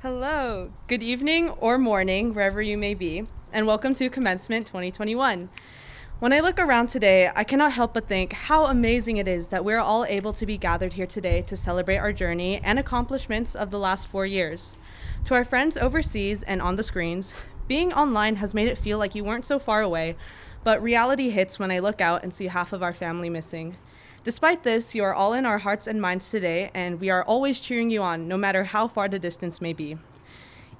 Hello, good evening or morning, wherever you may be, and welcome to Commencement 2021. When I look around today, I cannot help but think how amazing it is that we're all able to be gathered here today to celebrate our journey and accomplishments of the last 4 years. To our friends overseas and on the screens, being online has made it feel like you weren't so far away, but reality hits when I look out and see half of our family missing. Despite this, you are all in our hearts and minds today, and we are always cheering you on, no matter how far the distance may be.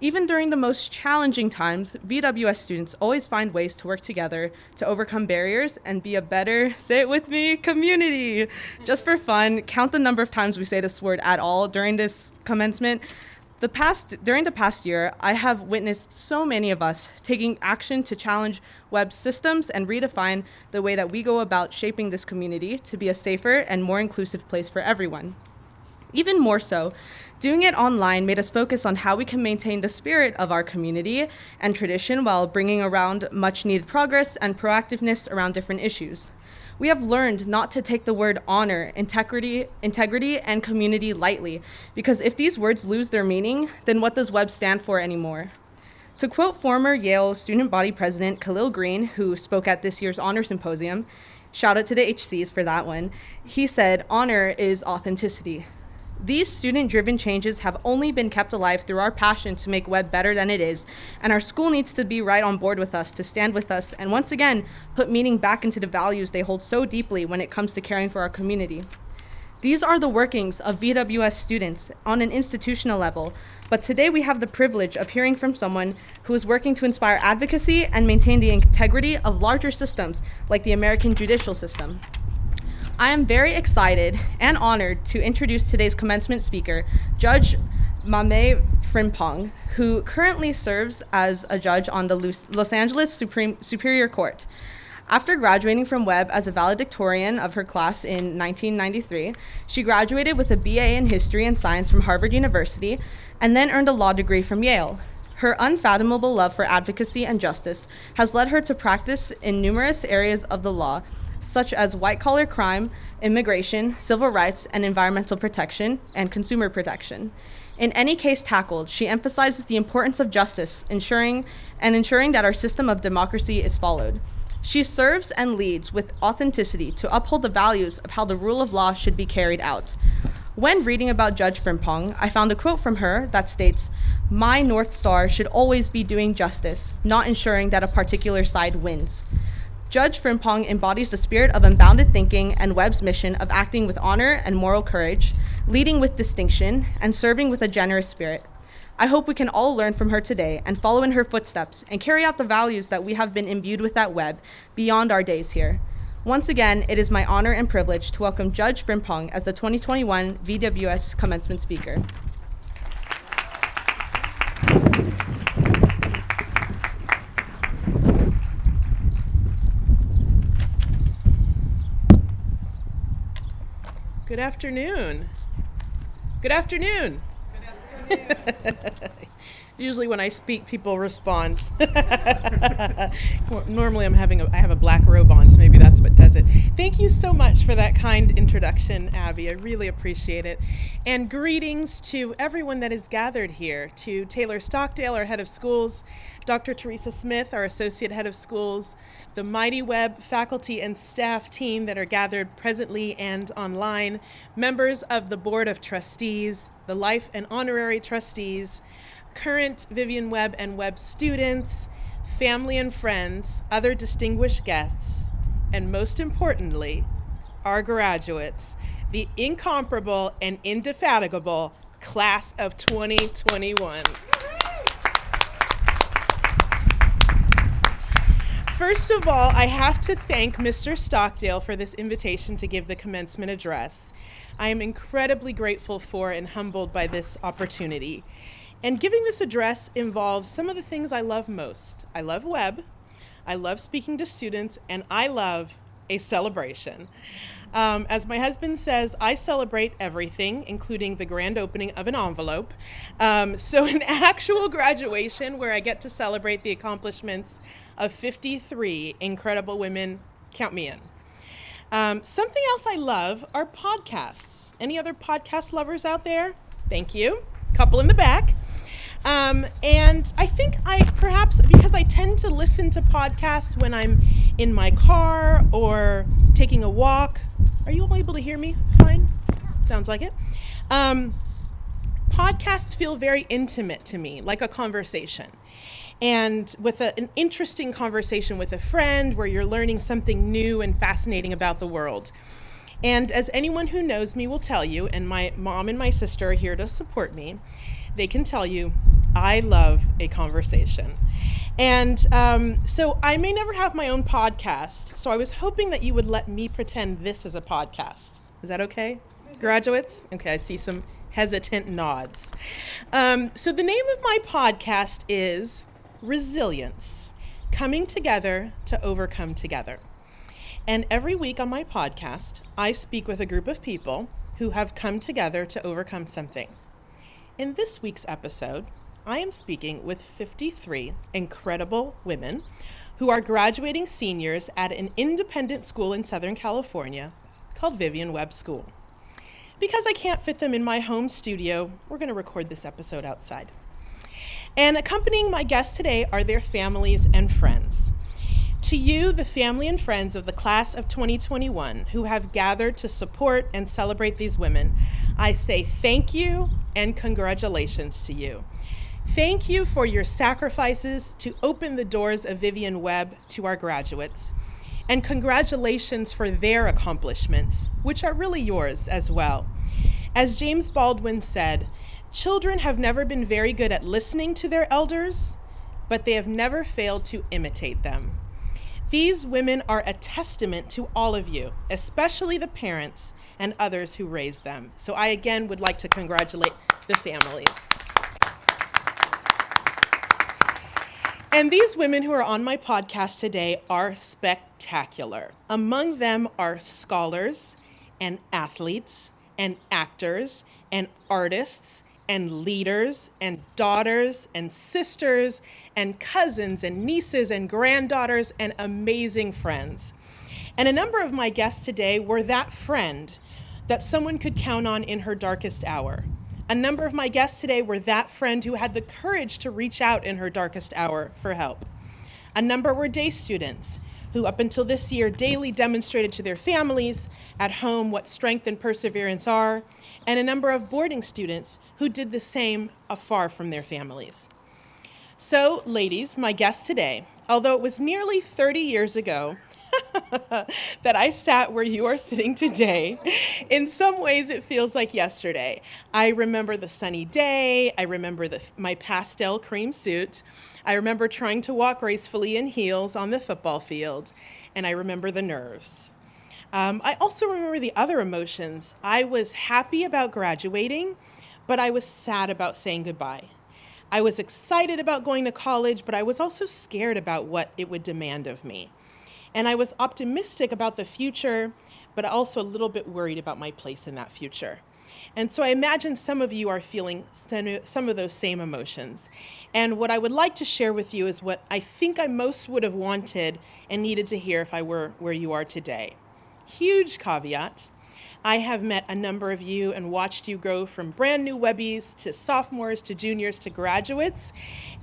Even during the most challenging times, VWS students always find ways to work together to overcome barriers and be a better, say it with me, community. Just for fun, count the number of times we say this word at all during this commencement. During the past year, I have witnessed so many of us taking action to challenge Webb's systems and redefine the way that we go about shaping this community to be a safer and more inclusive place for everyone. Even more so, doing it online made us focus on how we can maintain the spirit of our community and tradition while bringing around much needed progress and proactiveness around different issues. We have learned not to take the word honor, integrity, and community lightly, because if these words lose their meaning, then what does Webb stand for anymore? To quote former Yale student body president Khalil Green, who spoke at this year's honor symposium, shout out to the HCs for that one, he said, "Honor is authenticity." These student-driven changes have only been kept alive through our passion to make Webb better than it is, and our school needs to be right on board with us, to stand with us, and once again, put meaning back into the values they hold so deeply when it comes to caring for our community. These are the workings of VWS students on an institutional level, but today we have the privilege of hearing from someone who is working to inspire advocacy and maintain the integrity of larger systems like the American judicial system. I am very excited and honored to introduce today's commencement speaker, Judge Maame Frimpong, who currently serves as a judge on the Los Angeles Superior Court. After graduating from Webb as a valedictorian of her class in 1993, she graduated with a BA in History and Science from Harvard University and then earned a law degree from Yale. Her unfathomable love for advocacy and justice has led her to practice in numerous areas of the law, such as white-collar crime, immigration, civil rights, and environmental protection, and consumer protection. In any case tackled, she emphasizes the importance of justice, ensuring that our system of democracy is followed. She serves and leads with authenticity to uphold the values of how the rule of law should be carried out. When reading about Judge Frimpong, I found a quote from her that states, "My North Star should always be doing justice, not ensuring that a particular side wins." Judge Frimpong embodies the spirit of unbounded thinking and Webb's mission of acting with honor and moral courage, leading with distinction, and serving with a generous spirit. I hope we can all learn from her today and follow in her footsteps and carry out the values that we have been imbued with at Webb beyond our days here. Once again, it is my honor and privilege to welcome Judge Frimpong as the 2021 VWS commencement speaker. Good afternoon. Good afternoon. Good afternoon. Usually when I speak, people respond. Normally I have a black robe on, so maybe that's what does it. Thank you so much for that kind introduction, Abby. I really appreciate it. And greetings to everyone that is gathered here, to Taylor Stockdale, our head of schools, Dr. Teresa Smith, our associate head of schools, the mighty Webb faculty and staff team that are gathered presently and online, members of the Board of Trustees, the life and honorary trustees, current Vivian Webb and Webb students, family and friends, other distinguished guests, and most importantly, our graduates, the incomparable and indefatigable class of 2021. First of all, I have to thank Mr. Stockdale for this invitation to give the commencement address. I am incredibly grateful for and humbled by this opportunity. And giving this address involves some of the things I love most. I love Webb, I love speaking to students, and I love a celebration. As my husband says, I celebrate everything, including the grand opening of an envelope. So an actual graduation where I get to celebrate the accomplishments of 53 incredible women, count me in. Something else I love are podcasts. Any other podcast lovers out there? Thank you. Couple in the back. And I think perhaps because I tend to listen to podcasts when I'm in my car or taking a walk. Are you all able to hear me fine? Sounds like it. Podcasts feel very intimate to me, like a conversation. And with an interesting conversation with a friend where you're learning something new and fascinating about the world. And as anyone who knows me will tell you, and my mom and my sister are here to support me, they can tell you I love a conversation. And so I may never have my own podcast, so I was hoping that you would let me pretend this is a podcast. Is that okay, graduates? Okay, I see some hesitant nods. So the name of my podcast is Resilience, Coming Together to Overcome Together. And every week on my podcast, I speak with a group of people who have come together to overcome something. In this week's episode, I am speaking with 53 incredible women who are graduating seniors at an independent school in Southern California called Vivian Webb School. Because I can't fit them in my home studio, we're going to record this episode outside. And accompanying my guests today are their families and friends. To you, the family and friends of the class of 2021 who have gathered to support and celebrate these women, I say thank you and congratulations to you. Thank you for your sacrifices to open the doors of Vivian Webb to our graduates. And congratulations for their accomplishments, which are really yours as well. As James Baldwin said, children have never been very good at listening to their elders, but they have never failed to imitate them. These women are a testament to all of you, especially the parents and others who raised them. So I again would like to congratulate the families. And these women who are on my podcast today are spectacular. Among them are scholars and athletes and actors and artists and leaders and daughters and sisters and cousins and nieces and granddaughters and amazing friends. And a number of my guests today were that friend that someone could count on in her darkest hour. A number of my guests today were that friend who had the courage to reach out in her darkest hour for help. A number were day students who up until this year daily demonstrated to their families at home what strength and perseverance are, and a number of boarding students who did the same afar from their families. So, ladies, my guest today, although it was nearly 30 years ago that I sat where you are sitting today, in some ways it feels like yesterday. I remember the sunny day, I remember my pastel cream suit, I remember trying to walk gracefully in heels on the football field, and I remember the nerves. I also remember the other emotions. I was happy about graduating, but I was sad about saying goodbye. I was excited about going to college, but I was also scared about what it would demand of me. And I was optimistic about the future, but also a little bit worried about my place in that future. And so I imagine some of you are feeling some of those same emotions. And what I would like to share with you is what I think I most would have wanted and needed to hear if I were where you are today. Huge caveat. I have met a number of you and watched you grow from brand new Webbies to sophomores to juniors to graduates.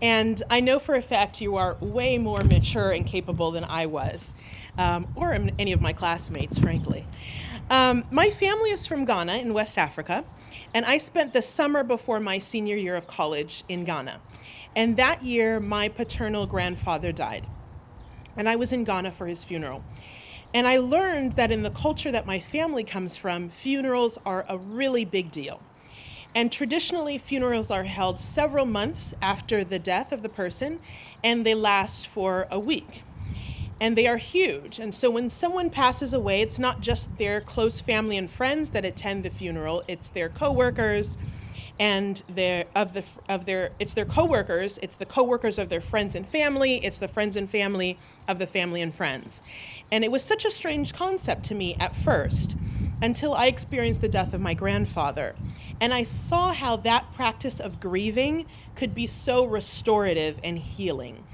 And I know for a fact you are way more mature and capable than I was, or any of my classmates, frankly. My family is from Ghana in West Africa, and I spent the summer before my senior year of college in Ghana. And that year, my paternal grandfather died, and I was in Ghana for his funeral. And I learned that in the culture that my family comes from, funerals are a really big deal. And traditionally, funerals are held several months after the death of the person, and they last for a week. And they are huge. And so when someone passes away, it's not just their close family and friends that attend the funeral, it's their coworkers, and it's their coworkers, it's the coworkers of their friends and family, it's the friends and family of the family and friends. And it was such a strange concept to me at first, until I experienced the death of my grandfather. And I saw how that practice of grieving could be so restorative and healing.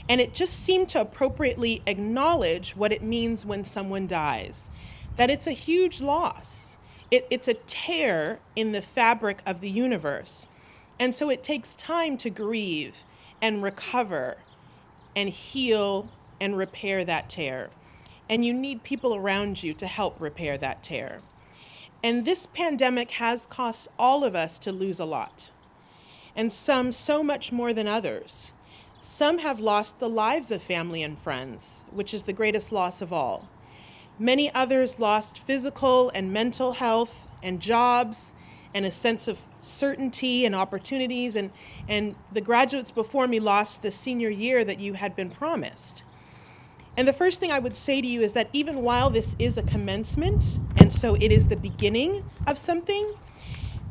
And it just seemed to appropriately acknowledge what it means when someone dies, that it's a huge loss. It's a tear in the fabric of the universe. And so it takes time to grieve and recover and heal and repair that tear. And you need people around you to help repair that tear. And this pandemic has caused all of us to lose a lot, and some so much more than others. Some have lost the lives of family and friends, which is the greatest loss of all. Many others lost physical and mental health and jobs and a sense of certainty and opportunities, and the graduates before me lost the senior year that you had been promised. And the first thing I would say to you is that even while this is a commencement, and so it is the beginning of something,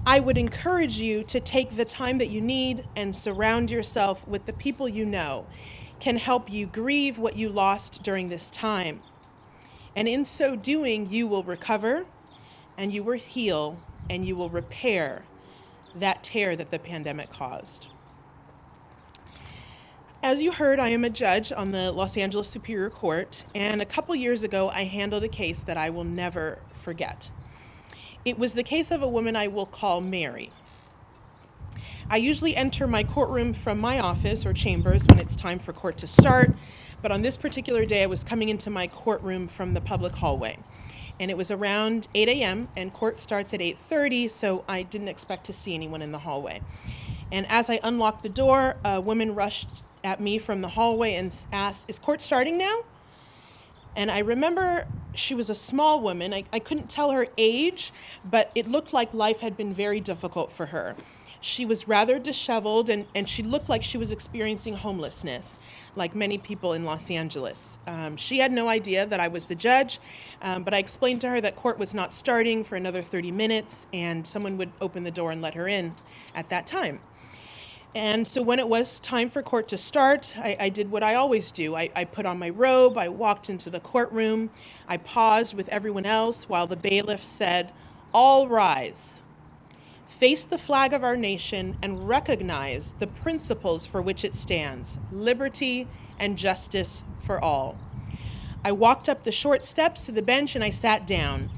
I would encourage you to take the time that you need and surround yourself with the people you know can help you grieve what you lost during this time. And in so doing, you will recover, and you will heal, and you will repair that tear that the pandemic caused. As you heard, I am a judge on the Los Angeles Superior Court, and a couple years ago, I handled a case that I will never forget. It was the case of a woman I will call Mary. I usually enter my courtroom from my office or chambers when it's time for court to start, but on this particular day, I was coming into my courtroom from the public hallway. And it was around 8 a.m., and court starts at 8:30, so I didn't expect to see anyone in the hallway. And as I unlocked the door, a woman rushed at me from the hallway and asked, "Is court starting now?" And I remember she was a small woman. I couldn't tell her age, but it looked like life had been very difficult for her. She was rather disheveled, and she looked like she was experiencing homelessness, like many people in Los Angeles. She had no idea that I was the judge, but I explained to her that court was not starting for another 30 minutes, and someone would open the door and let her in at that time. And so when it was time for court to start, I did what I always do. I put on my robe, I walked into the courtroom, I paused with everyone else while the bailiff said, "All rise. Face the flag of our nation and recognize the principles for which it stands, liberty and justice for all." I walked up the short steps to the bench and I sat down.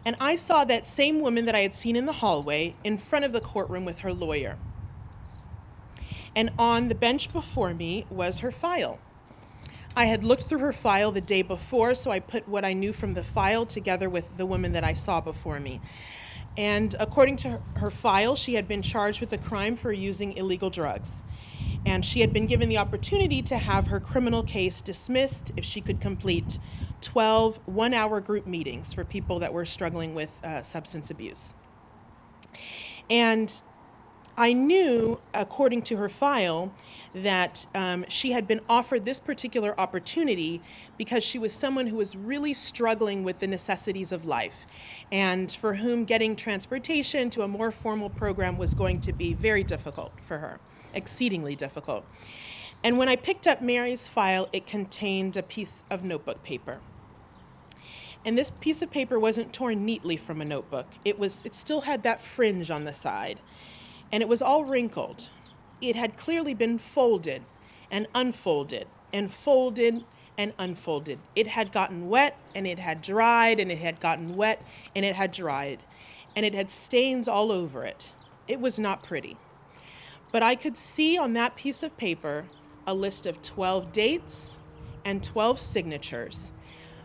And I saw that same woman that I had seen in the hallway in front of the courtroom with her lawyer. And on the bench before me was her file. I had looked through her file the day before, so I put what I knew from the file together with the woman that I saw before me. And according to her file, she had been charged with a crime for using illegal drugs. And she had been given the opportunity to have her criminal case dismissed if she could complete 12 one-hour group meetings for people that were struggling with substance abuse. And I knew, according to her file, that she had been offered this particular opportunity because she was someone who was really struggling with the necessities of life, and for whom getting transportation to a more formal program was going to be very difficult for her, exceedingly difficult. And when I picked up Mary's file, it contained a piece of notebook paper. And this piece of paper wasn't torn neatly from a notebook. It still had that fringe on the side. And it was all wrinkled. It had clearly been folded and unfolded and folded and unfolded. It had gotten wet and it had dried and it had gotten wet and it had dried. And it had stains all over it. It was not pretty. But I could see on that piece of paper a list of 12 dates and 12 signatures,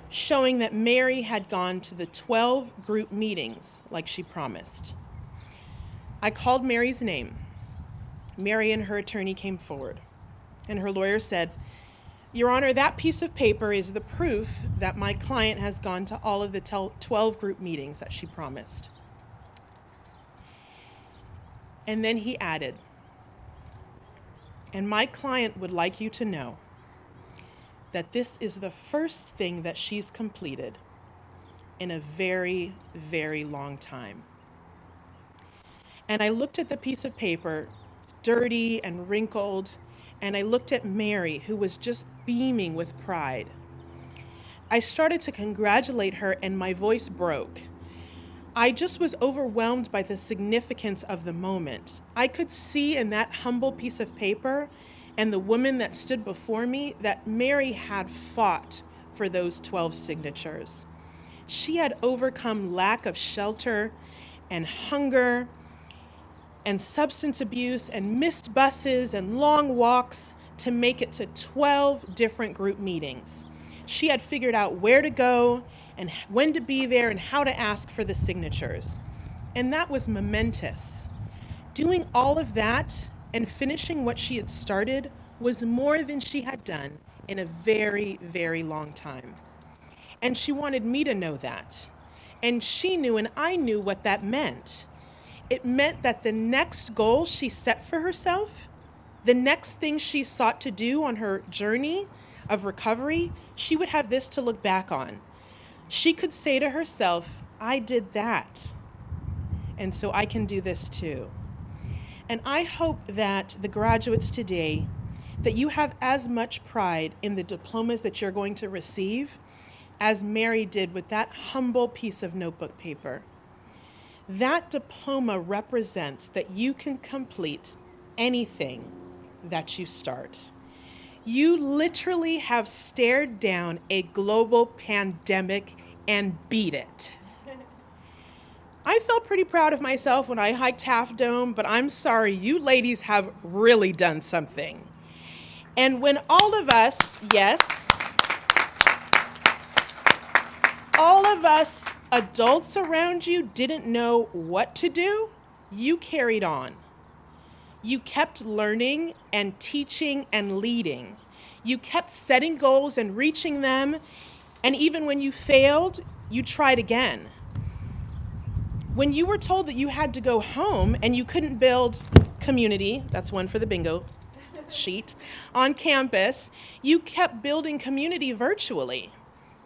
showing that Mary had gone to the 12 group meetings like she promised. I called Mary's name. Mary and her attorney came forward, and her lawyer said, "Your Honor, that piece of paper is the proof that my client has gone to all of the 12 group meetings that she promised." And then he added, "And my client would like you to know that this is the first thing that she's completed in a very, very long time." And I looked at the piece of paper, dirty and wrinkled, and I looked at Mary, who was just beaming with pride. I started to congratulate her, and my voice broke. I just was overwhelmed by the significance of the moment. I could see in that humble piece of paper and the woman that stood before me that Mary had fought for those 12 signatures. She had overcome lack of shelter and hunger and substance abuse and missed buses and long walks to make it to 12 different group meetings. She had figured out where to go and when to be there and how to ask for the signatures. And that was momentous. Doing all of that and finishing what she had started was more than she had done in a very, very long time. And she wanted me to know that. And she knew and I knew what that meant. It meant that the next goal she set for herself, the next thing she sought to do on her journey of recovery, she would have this to look back on. She could say to herself, I did that, and so I can do this too. And I hope that the graduates today, that you have as much pride in the diplomas that you're going to receive as Mary did with that humble piece of notebook paper. That diploma represents that you can complete anything that you start. You literally have stared down a global pandemic and beat it. I felt pretty proud of myself when I hiked Half Dome, but I'm sorry, you ladies have really done something. And when all of us, yes, all of us adults around you didn't know what to do, you carried on. You kept learning and teaching and leading. You kept setting goals and reaching them. And even when you failed, you tried again. When you were told that you had to go home and you couldn't build community, that's one for the bingo sheet, on campus, you kept building community virtually.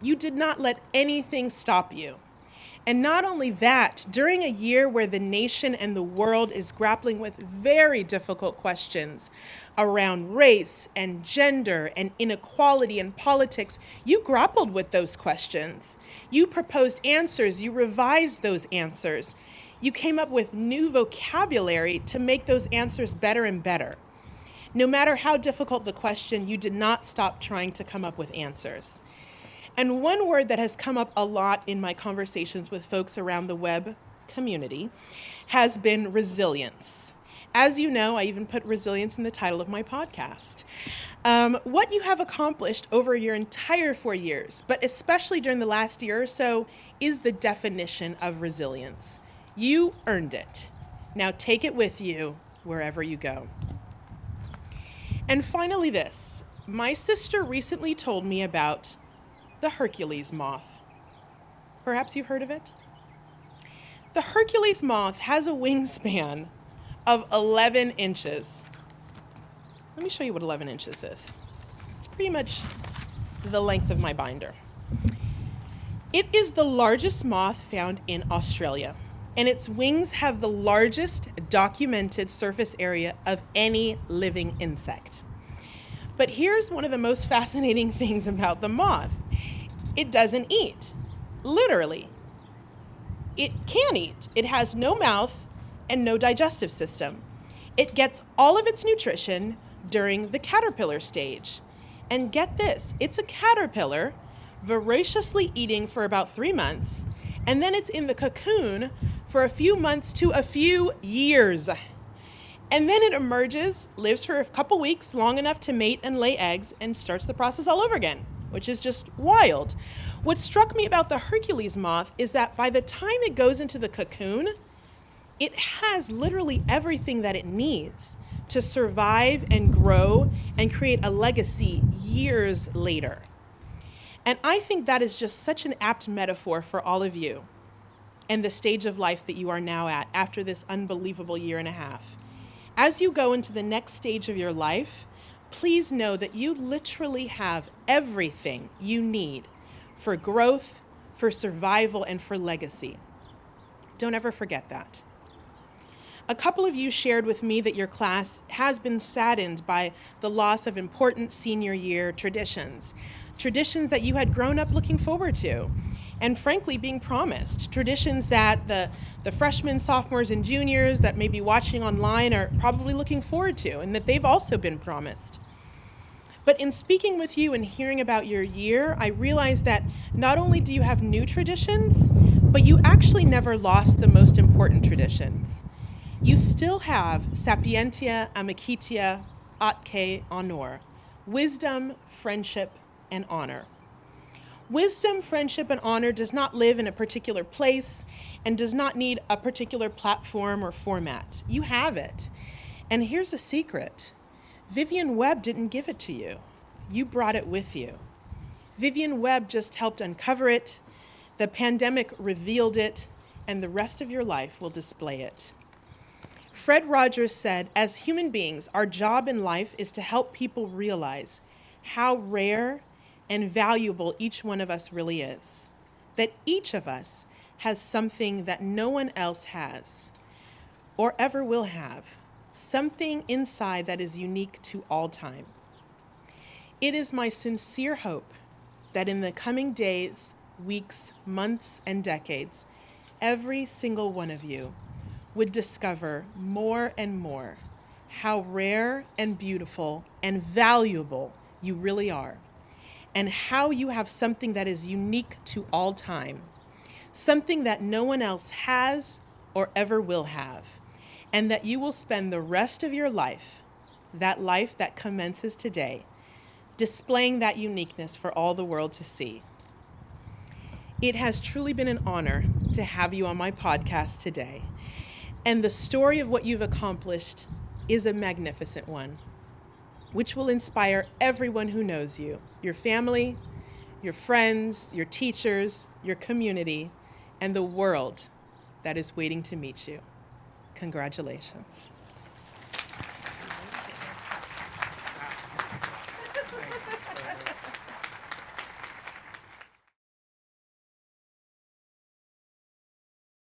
You did not let anything stop you. And not only that, during a year where the nation and the world is grappling with very difficult questions around race and gender and inequality and politics, you grappled with those questions. You proposed answers, you revised those answers. You came up with new vocabulary to make those answers better and better. No matter how difficult the question, you did not stop trying to come up with answers. And one word that has come up a lot in my conversations with folks around the Webb community has been resilience. As you know, I even put resilience in the title of my podcast. What you have accomplished over your entire 4 years, but especially during the last year or so, is the definition of resilience. You earned it. Now take it with you wherever you go. And finally this, my sister recently told me about the Hercules moth. Perhaps you've heard of it? The Hercules moth has a wingspan of 11 inches. Let me show you what 11 inches is. It's pretty much the length of my binder. It is the largest moth found in Australia, and its wings have the largest documented surface area of any living insect. But here's one of the most fascinating things about the moth. It doesn't eat, literally. It can't eat. It has no mouth and no digestive system. It gets all of its nutrition during the caterpillar stage. And get this, it's a caterpillar voraciously eating for about 3 months, and then it's in the cocoon for a few months to a few years. And then it emerges, lives for a couple weeks, long enough to mate and lay eggs, and starts the process all over again, which is just wild. What struck me about the Hercules moth is that by the time it goes into the cocoon, it has literally everything that it needs to survive and grow and create a legacy years later. And I think that is just such an apt metaphor for all of you and the stage of life that you are now at after this unbelievable year and a half. As you go into the next stage of your life, please know that you literally have everything you need for growth, for survival, and for legacy. Don't ever forget that. A couple of you shared with me that your class has been saddened by the loss of important senior year traditions that you had grown up looking forward to, and frankly being promised, traditions that the freshmen, sophomores, and juniors that may be watching online are probably looking forward to, and that they've also been promised. But in speaking with you and hearing about your year, I realized that not only do you have new traditions, but you actually never lost the most important traditions. You still have sapientia, amicitia, atque honor, wisdom, friendship, and honor. Wisdom, friendship, and honor does not live in a particular place and does not need a particular platform or format. You have it. And here's a secret. Vivian Webb didn't give it to you. You brought it with you. Vivian Webb just helped uncover it. The pandemic revealed it, and the rest of your life will display it. Fred Rogers said, as human beings, our job in life is to help people realize how rare and valuable each one of us really is. That each of us has something that no one else has or ever will have. Something inside that is unique to all time. It is my sincere hope that in the coming days, weeks, months, and decades, every single one of you would discover more and more how rare and beautiful and valuable you really are, and how you have something that is unique to all time, something that no one else has or ever will have, and that you will spend the rest of your life that commences today, displaying that uniqueness for all the world to see. It has truly been an honor to have you on my podcast today. And the story of what you've accomplished is a magnificent one, which will inspire everyone who knows you, your family, your friends, your teachers, your community, and the world that is waiting to meet you. Congratulations.